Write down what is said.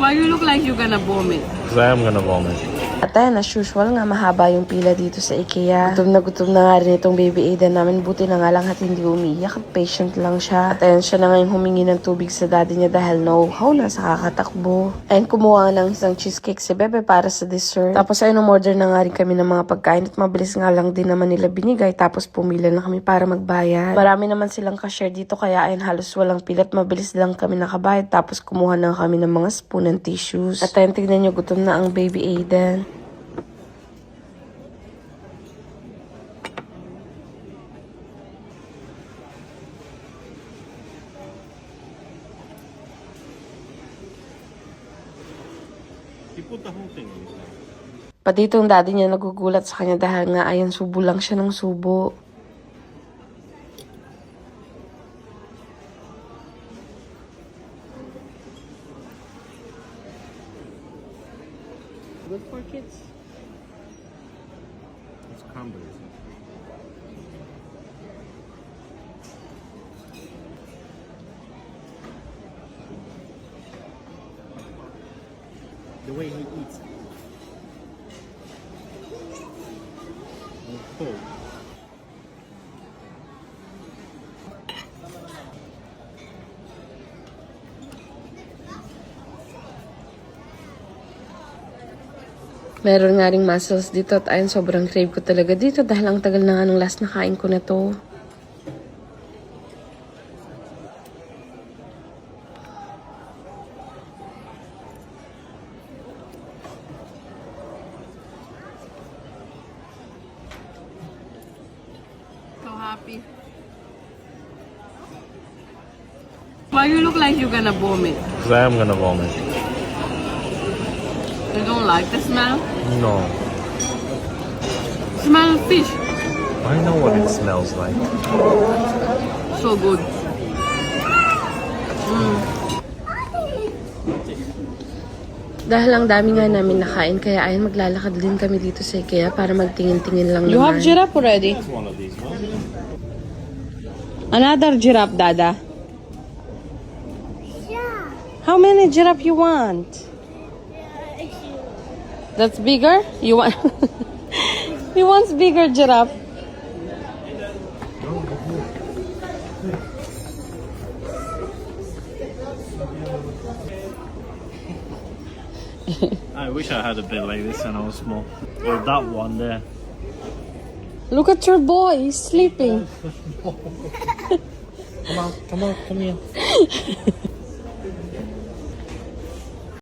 Why you look like you're gonna vomit? Because I am gonna vomit. At ayan, as usual nga, mahaba yung pila dito sa IKEA. Gutom na nga rin itong baby Aiden namin. Buti na nga lang at hindi umiiyak at patient lang siya. At ayan, siya na ngayon humingi ng tubig sa daddy niya dahil know-how na sa kakatakbo. Ayan, kumuha ng isang cheesecake si Bebe para sa dessert. Tapos ayun, umorder na nga rin kami ng mga pagkain at mabilis nga lang din naman nila binigay. Tapos pumila na kami para magbayad. Marami naman silang ka-share dito kaya ayun, halos walang pila at mabilis lang kami nakabayad. Tapos kumuha na kami ng mga spoon and tissues. At ayun, tignan nyo, gutom na ang baby Aiden. You put the whole thing in there. Pati itong daddy niya nagugulat sa kanya dahil nga ayan, subo lang siya ng subo. Good for kids. It's cranberries. The way he eats. Oh. Meron nga ring mussels dito at ayun, sobrang crave ko talaga dito dahil ang tagal na nga nung last na kain ko na to. So happy. Why you look like you're gonna vomit? Because I am gonna vomit. You don't like the smell? No. Smell fish. I know what it smells like. So good. Dahil ang dami nga namin nakain kaya ayun, maglalakad din kami dito sa IKEA para magtingin-tingin lang You have naman. giraffe already? It's one of these, no? Another giraffe, Dada. Yeah. How many giraffe you want? That's bigger? You want? He wants bigger giraffe. I wish I had a bit like this when I was small. Or that one there. Look at your boy, he's sleeping. Come on, come here.